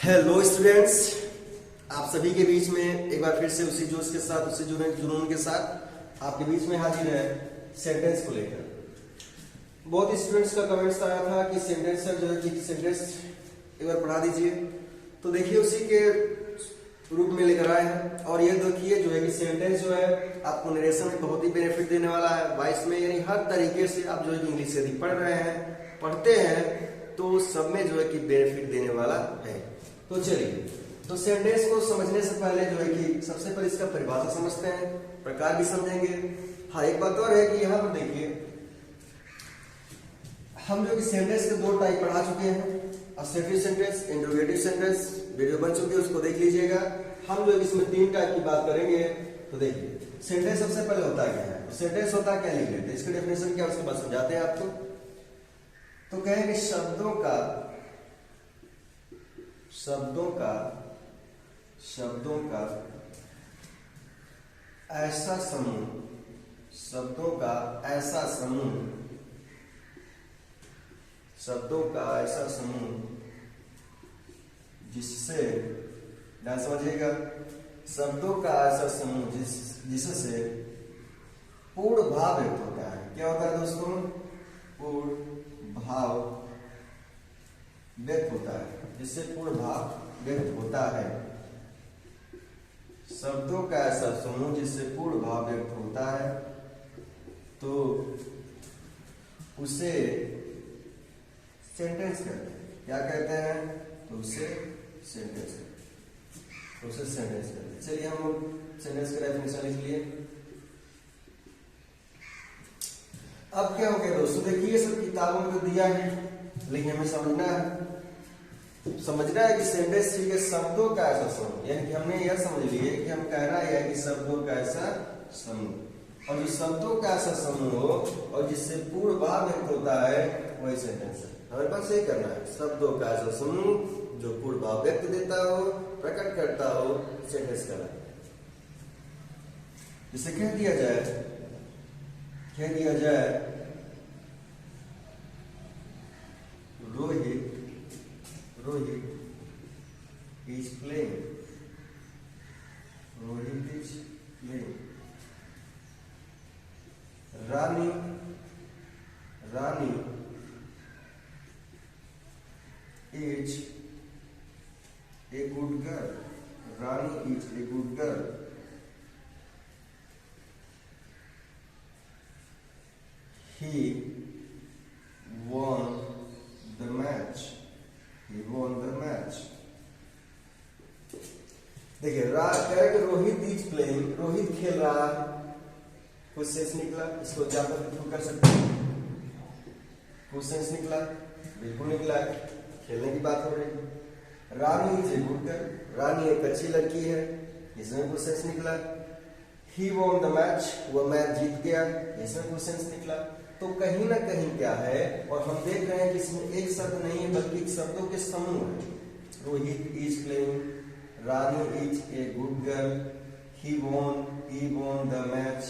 Hello students, आप सभी के बीच में एक बार फिर से उसी जोश के साथ, उसी जुनून के साथ आपके बीच में हाजिर है सेंटेंस को लेकर। बहुत स्टूडेंट्स का कमेंट्स आया था कि सेंटेंस सर जो है कि सेंटेंस एक बार पढ़ा दीजिए। तो देखिए उसी के रूप में लेकर आए हैं। और ये देखिए जो है कि सेंटेंस जो है आपको नरेशन में बहुत ही बेनिफिट देने वाला है वॉइस में, यानी हर तरीके से आप जो है कि इंग्लिश यदि पढ़ रहे हैं, पढ़ते हैं तो सब में जो है कि बेनिफिट देने वाला है। तो चलिए, तो सेंटेंस को समझने से पहले जो है कि सबसे पहले इसका परिभाषा समझते हैं, प्रकार भी समझेंगे। हाँ, एक बात और है कि यहाँ पर देखिए हम जो कि सेंटेंस के दो टाइप पढ़ा चुके हैं, assertive sentence, interrogative sentence. Video बन चुकी है, उसको देख लीजिएगा। हम जो इसमें तीन टाइप की बात करेंगे। तो देखिए सेंटेंस सबसे पहले होता क्या है, सेंटेंस होता क्या लिख लेते हैं, इसका डेफिनेशन क्या, उसके बाद समझाते हैं आपको। तो कहेंगे शब्दों का ऐसा समूह, शब्दों का ऐसा समूह जिससे, ध्यान समझिएगा, शब्दों का ऐसा समूह जिससे पूर्ण भाव व्यक्त होता है। क्या होता है दोस्तों? पूर्ण भाव व्यक्त होता है, जिससे पूर्ण भाव व्यक्त होता है। शब्दों का ऐसा समूह जिससे पूर्ण भाव व्यक्त होता है, तो उसे सेंटेंस कहते हैं। क्या कहते हैं? तो उसे सेंटेंस कहते हैं। चलिए हम लोग सेंटेंस का डेफिनेशन लिख लिए। अब क्या हो गया दोस्तों, देखिए ये सब किताबों में तो दिया है, लेकिन हमें समझना है कि सेंटेंस के शब्दों का ऐसा समूह, यानी कि हमने यह समझ लिए कि हम कहना यह है कि शब्दों का ऐसा समूह, और जो शब्दों का ऐसा समूह हो और जिससे पूर्ण भाव व्यक्त होता है वही सेंटेंस है। हमारे पास यही करना है, शब्दों का ऐसा समूह जो पूर्ण भाव व्यक्त देता हो, प्रकट करता हो, सेंटेंस कहलाता है। जिसे कह दिया जाए Rohit is playing. Rani is a good girl. Rani is a good girl. He won the match. देखिए रोहित इज प्लेइंग, रोहित खेल रहा है, कुछ सेंस निकला, इसको ज्यादा बिल्कुल कर सकते हैं। कुछ सेंस निकला, बिल्कुल निकला, खेलने की बात हो रही। रानी इज ए गुड गर्ल, रानी एक अच्छी लड़की है, इसमें कुछ सेंस निकला। ही वॉन द मैच, वो मैच जीत गया, इसमें कुछ सेंस निकला। तो कहीं ना कहीं क्या है, और हम देख रहे हैं कि इसमें एक शब्द नहीं है बल्कि शब्दों के समूह है। Rohit is playing, Rani is a good girl, he won the match.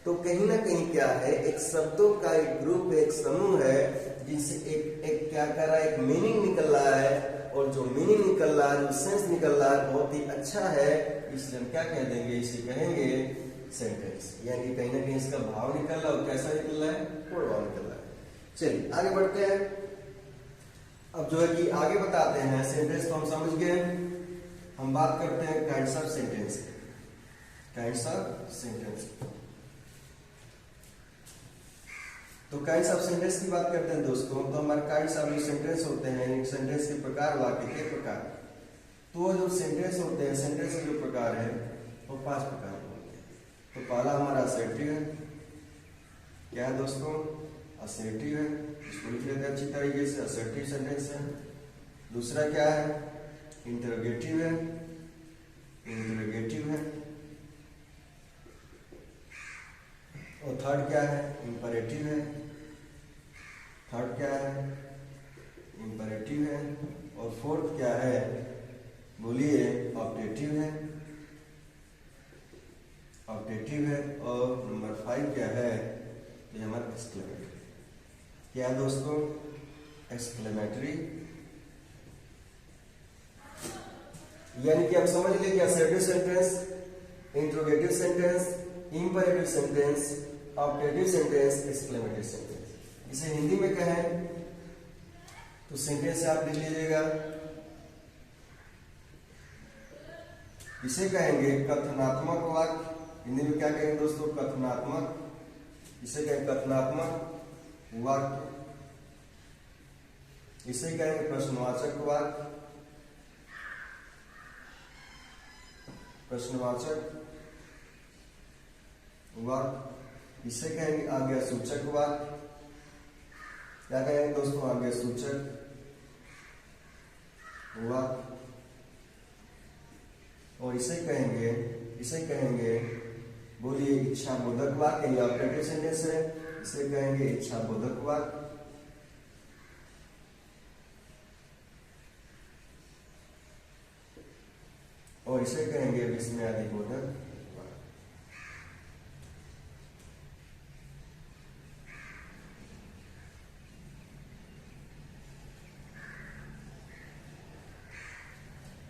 तो कहीं ना कहीं क्या है, एक शब्दों का एक ग्रुप, एक समूह है, जिनसे एक क्या कर रहा है, एक मीनिंग निकल रहा है, और जो मीनिंग निकल रहा है, जो सेंस निकल रहा है, बहुत ही अच्छा है। इसलिए हम क्या कह देंगे, इसे कहेंगे सेंटेंस। यानी कहीं ना कहीं इसका भाव निकल रहा है, और कैसा निकल रहा है? पूर्ण भाव निकल रहा है। चलिए आगे बढ़ते हैं। अब जो है कि आगे बताते हैं, सेंटेंस को हम समझ गए, हम बात करते हैं काइंड्स ऑफ सेंटेंस। तो काइंड्स ऑफ सेंटेंस की बात करते हैं दोस्तों। तो हमारे काइंड्स ऑफ सेंटेंस होते हैं, सेंटेंस के प्रकार, वाक्य के प्रकार। तो जो सेंटेंस होते हैं, सेंटेंस के जो प्रकार है वो 5 प्रकार होते हैं। तो पहला हमारा असर्टिव है। क्या है दोस्तों? असर्टिव है, इसको लिख लेते हैं अच्छी तरीके से, असर्टिव सेंटेंस है। दूसरा क्या है? इंटरोगेटिव है। और थर्ड क्या है? इंपरेटिव है। और फोर्थ क्या है? बोलिए, ऑप्टेटिव है। और नंबर 5 क्या है? ये हमारा एक्सक्लेमेटरी। क्या है दोस्तों? एक्सक्लेमेटरी यानी कि आप समझ लें कि assertive sentence, interrogative sentence, imperative sentence, objective sentence, exclamative sentence. इसे हिंदी में कहें तो सेंटेंस से आप लिख लीजिएगा, इसे कहेंगे कथनात्मक वाक्य। हिंदी में क्या कहेंगे दोस्तों? कथनात्मक। इसे कहेंगे कथनात्मक वाक्य। इसे कहेंगे प्रश्नवाचक वाक्य। प्रश्नवाचक वाक्य। इसे कहेंगे आज्ञा सूचक वाक्य। क्या कहेंगे दोस्तों? आज्ञा सूचक वाक्य। और इसे कहेंगे बोलिए इच्छा बोधक वाक्य। ये ऑब्जेक्टिव सेंटेंस है, इसे कहेंगे इच्छा बोधक वाक्य। और इसे कहेंगे विस्मयादि बोधक।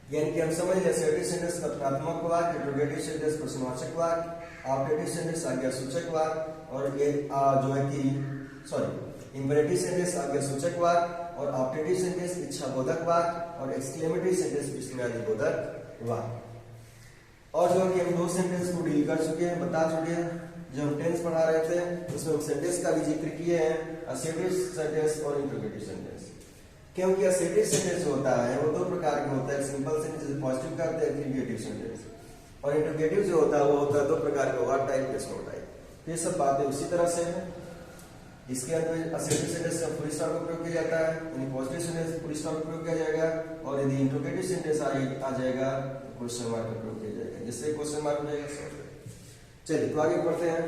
यानी कि हम समझ लें असर्टिव सेंटेंस कथनात्मक वाक्य, इंट्रोगेटिव सेंटेंस प्रश्नवाचक वाक्य, ऑब्जेक्टिव सेंटेंस आज्ञा सूचक वाक्य, और ये जो है कि इंपरेटिव सेंटेंस आज्ञा सूचक वाक्य, और ऑब्जेक्टिव सेंटेंस इच्छा बोधक वाक्य, और एक्सक्लेमेटरी सेंटेंस विस्मयादि बोधक वाक्य। और जो कि हम दो सेंटेंस को डील कर चुके हैं, बता चुके हैं। जो हम टेंस पढ़ा रहे थे उसमें हम सेंटेंस का भी जिक्र किए हैं, असर्टिव सेंटेंस और इंट्रोगेटिव सेंटेंस। क्योंकि असर्टिव सेंटेंस जो होता है वो दो प्रकार का होता है, सिंपल सेंटेंस पॉजिटिव करते हैं, इंट्रोगेटिव सेंटेंस, और इंट्रोगेटिव जो होता है वो होता है दो प्रकार का, वर्ड टाइप के स्नो टाइप। ये सब बातें उसी तरह से है। इसके अंदर असर्टिव सेंटेंस का फुल स्टॉप का प्रयोग किया जाता है, यानी पॉजिटिव सेंटेंस फुल स्टॉप का प्रयोग किया जाएगा, और यदि इंट्रोगेटिव सेंटेंस आ जाएगा तो क्वेश्चन मार्क का प्रयोग किया जाएगा, जिससे क्वेश्चन मार्क हो जाएगा। चलिए तो आगे बढ़ते हैं।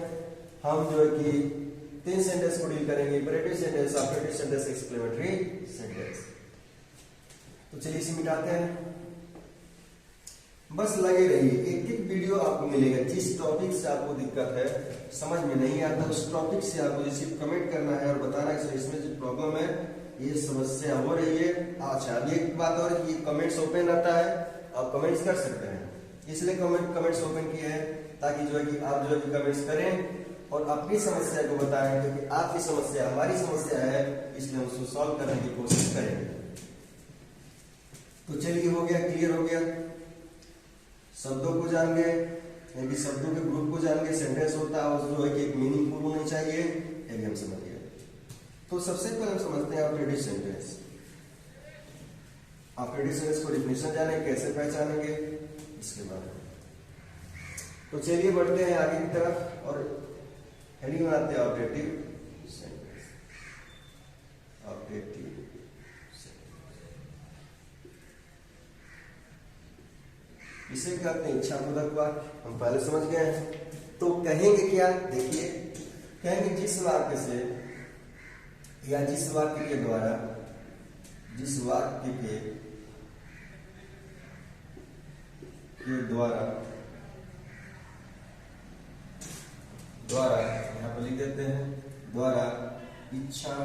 हम जो है कि तीन सेंटेंस को डील करेंगे, imperative sentence, objective sentence, exclamatory sentence. तो चलिए इसे मिटाते हैं। बस लगे रहिए, एक एक वीडियो आपको मिलेगा। जिस टॉपिक से आपको दिक्कत है, समझ में नहीं आता, उस टॉपिक से आपको जैसे कमेंट करना है और बताना है कि इसमें जो प्रॉब्लम है, ये समस्या हो रही है। अच्छा, अब एक बात और कि कमेंट्स ओपन रहता है, आप कमेंट्स कर सकते हैं, इसलिए कमेंट्स ओपन किए हैं ताकि जो है कि आप जो है कि कमेंट्स करें और अपनी समस्या को बताएं, क्योंकि आपकी समस्या हमारी समस्या है, इसलिए हम उसको सॉल्व करने की कोशिश करेंगे। तो चलिए हो गया, क्लियर हो गया। शब्दों को जान गए, यानी शब्दों के ग्रुप को जान गए। सेंटेंस होता है और जो है कि एक मीनिंगफुल होनी चाहिए, ये भी हम समझ गए। तो सबसे पहले हम समझते हैं ऑब्जेक्टिव सेंटेंस। ऑब्जेक्टिव सेंटेंस को डिफिनेशन जाने, कैसे पहचानेंगे इसके बारे में। तो चलिए बढ़ते हैं आगे की तरफ और हेडिंग बनाते हैं ऑब्जेक्टिव सेंटेंस। ऑब्जेक्टिव इसे कहते हैं इच्छा बोधक वाक्य, हम पहले समझ गए हैं। तो कहेंगे क्या? देखिए, कहेंगे जिस वाक्य से या जिस वाक्य के द्वारा, जिस वाक्य के द्वारा यहां पर लिख देते हैं, द्वारा इच्छा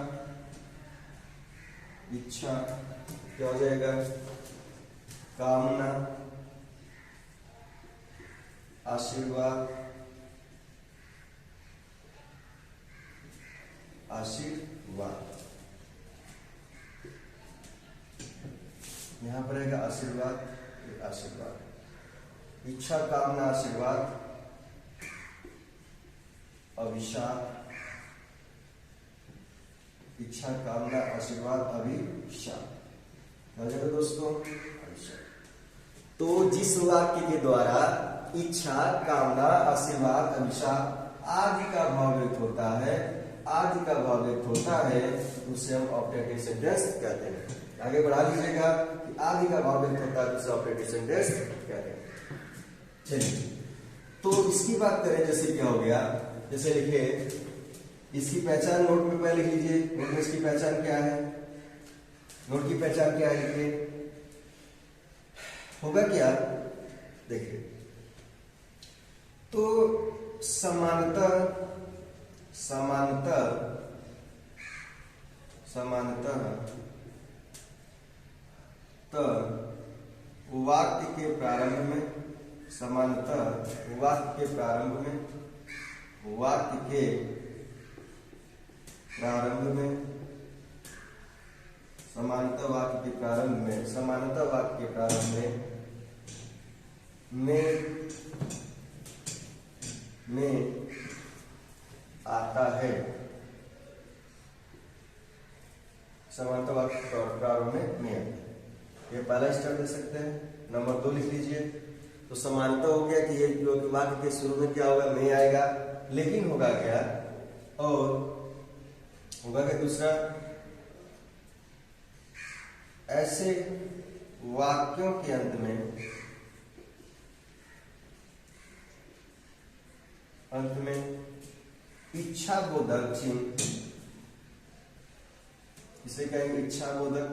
क्या हो जाएगा? कामना, आशीर्वाद, यहां पर रहेगा आशीर्वाद, इच्छा, कामना, आशीर्वाद, अभिशाप, इच्छा, कामना, आशीर्वाद, अभिशाप। समझे दोस्तों? तो जिस वाक्य के द्वारा इच्छा, कामना, आशीर्वाद, अभिशाप आदि का भाव व्यक्त होता है, उसे हम ऑब्जेक्टिव सेंटेंस कहते हैं। आगे बढ़ा लीजिएगा कि आदि का भाव व्यक्त होता है, उसे ऑब्जेक्टिव सेंटेंस कहते हैं। चलिए तो इसकी बात करें, जैसे क्या हो गया, जैसे लिखे इसकी पहचान नोट में पहले लिख लीजिए। नोट में इसकी पहचान क्या है? नोट की पहचान क्या है? लिखिए, होगा क्या? देखिए, तो समानतः वाक्य के प्रारंभ में, समानतः वाक्य के प्रारंभ में, वाक्य के प्रारंभ में, समानतः वाक्य के प्रारंभ में, समानतः वाक्य के प्रारंभ में आता है। समानतः वाक्य के प्रारंभ में आता है। ये पहला स्टेप दे सकते हैं। नंबर 2 लिख लीजिए। तो समानता हो गया कि ये जो वाक्य के शुरू में क्या होगा, में आएगा, लेकिन होगा क्या, और होगा क्या दूसरा, ऐसे वाक्यों के अंत में इच्छा बोधक चिन्ह, इसे कहेंगे इच्छा बोधक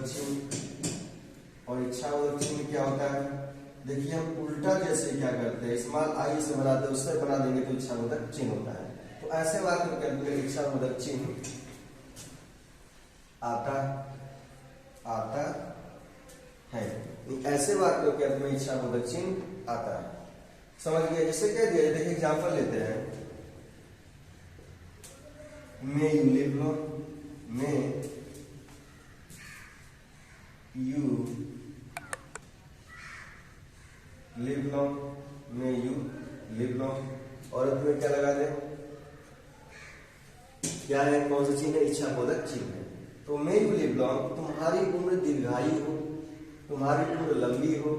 चिन्ह। और इच्छा बोधक चिन्ह क्या होता है, देखिए हम उल्टा जैसे क्या करते हैं, स्मॉल आई से बनाते हैं, उससे बना देंगे तो इच्छा बोधक चिन्ह होता है। तो ऐसे वाक्य के अंत में इच्छा बोधक चिन्ह आता है। ऐसे वाक्यों के अंत में इच्छा बोधक चिन्ह आता है। समझ गए? जैसे कह दिया, देखिए एग्जाम्पल लेते हैं। May you live long, may you live long, may you live long. और अंत में क्या लगा दें, क्या है, कौन सा चिन्ह है, इच्छा बोधक चिन्ह है। तो मे यू लिव लॉन्ग, तुम्हारी उम्र दीर्घायु हो, तुम्हारी उम्र लंबी हो।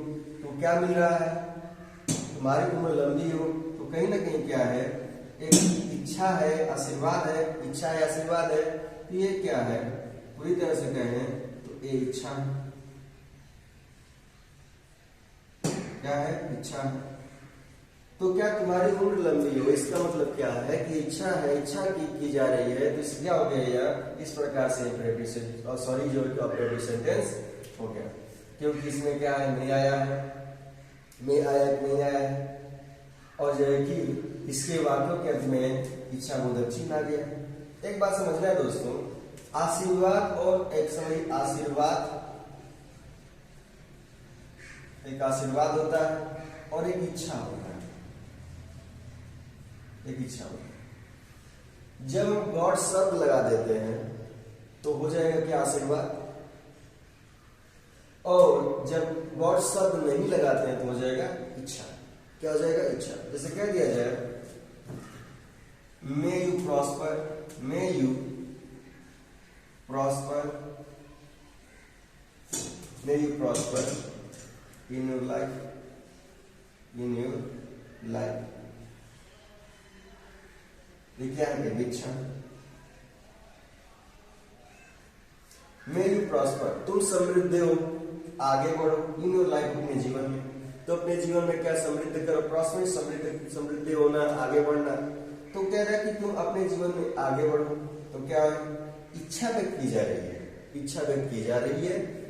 तो क्या मिल रहा है, तुम्हारी उम्र लंबी हो, तो कहीं ना कहीं क्या है, एक इच्छा है, आशीर्वाद है, इच्छा है, आशीर्वाद है। तो ये क्या है, पूरी तरह से कहें तो ये इच्छा है। क्या है, इच्छा है। तो क्या तुम्हारी उम्र लंबी हो, इसका मतलब क्या है कि इच्छा है, इच्छा की जा रही है। तो इस क्या हो गया, या इस प्रकार से ऑपरेटिव सेंटेंस हो गया, क्योंकि इसमें क्या है, में आया है, में आया कि नहीं आया है। और जो है कि इसके वाक्यों के अंत में इच्छा बोधक चिन्ह आ गया। एक बात समझना है दोस्तों, आशीर्वाद और एक समय आशीर्वाद, एक आशीर्वाद होता है और एक इच्छा होता है, एक इच्छा होता है। जब हम गॉड शब्द लगा देते हैं तो हो जाएगा क्या, आशीर्वाद। और जब गॉड शब्द नहीं लगाते हैं तो हो जाएगा इच्छा। क्या हो जाएगा, इच्छा। जैसे कह दिया जाए, may you prosper, may you prosper, may you prosper in your life, in your life। विज्ञान के इच्छा, मे यू प्रॉस्पर, तुम समृद्ध हो, आगे बढ़ो, इन योर लाइफ, अपने जीवन में। तो अपने जीवन में क्या समृद्ध करो, प्रॉस्पर, समृद्ध होना, आगे बढ़ना। तो कह रहा है कि तुम अपने जीवन में आगे बढ़ो। तो क्या है, इच्छा व्यक्त की जा रही है, इच्छा व्यक्त की जा रही है।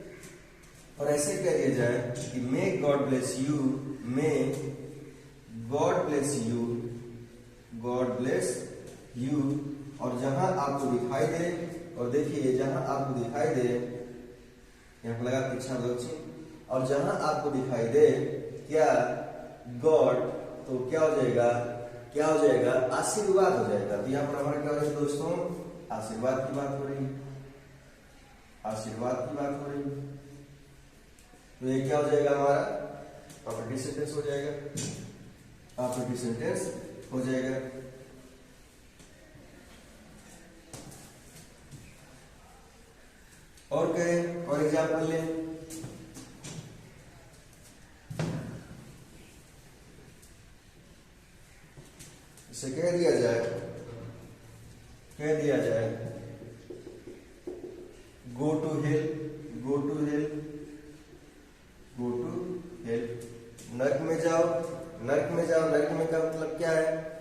और ऐसे कह दिया जाए कि may God bless you, may God bless you, God bless you. और जहां आपको दिखाई दे, और देखिए जहां आपको दिखाई दे, यहां पर लगा इच्छा बोधक चिन्ह, और जहां आपको दिखाई दे क्या, गॉड, तो क्या हो जाएगा, क्या हो जाएगा, आशीर्वाद हो जाएगा। तो यहां पर हमारा क्या हो रहा है दोस्तों, आशीर्वाद की बात हो रही है, आशीर्वाद की बात हो रही है। तो ये क्या हो जाएगा, हमारा ऑपरेटिव सेंटेंस हो जाएगा, ऑपरेटिव सेंटेंस हो जाएगा। और कहें, और एग्जाम्पल लें। इसे कह दिया जाए, go to hell, go to hell, go to hell. नरक में जाओ, नरक में जाओ। नरक में का मतलब क्या है,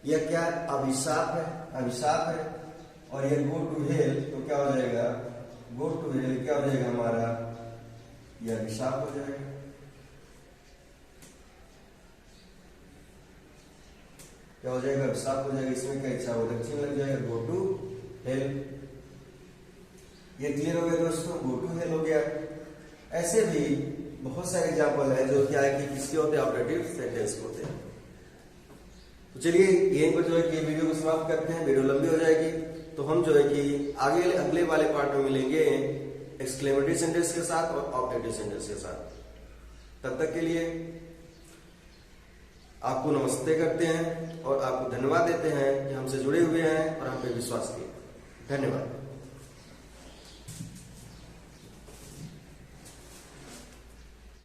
यह क्या, अभिशाप है, अभिशाप है। और यह गो टू हेल, तो क्या हो जाएगा, गो टू हेल क्या हो जाएगा हमारा, यह अभिशाप हो जाएगा। क्या हो जाएगा, अभिशाप हो जाएगा। इसमें क्या, इच्छा बोधक चिन्ह लग जाएगा, गो टू हेल। ये क्लियर हो गया दोस्तों, गो टू हेल हो गया। ऐसे भी बहुत सारे एग्जाम्पल है जो क्या है कि किसके होते हैं, ऑपरेटिव सेंटेंस के होते हैं। तो चलिए यहीं पर जो है कि वीडियो को समाप्त करते हैं, वीडियो लंबी हो जाएगी। तो हम जो है कि आगे अगले वाले पार्ट में मिलेंगे एक्सक्लेमेटरी सेंटेंस के साथ और ऑपरेटिव सेंटेंस के साथ। तब तक के लिए आपको नमस्ते करते हैं और आपको धन्यवाद देते हैं कि हमसे जुड़े हुए हैं और हम पे विश्वास किए। धन्यवाद।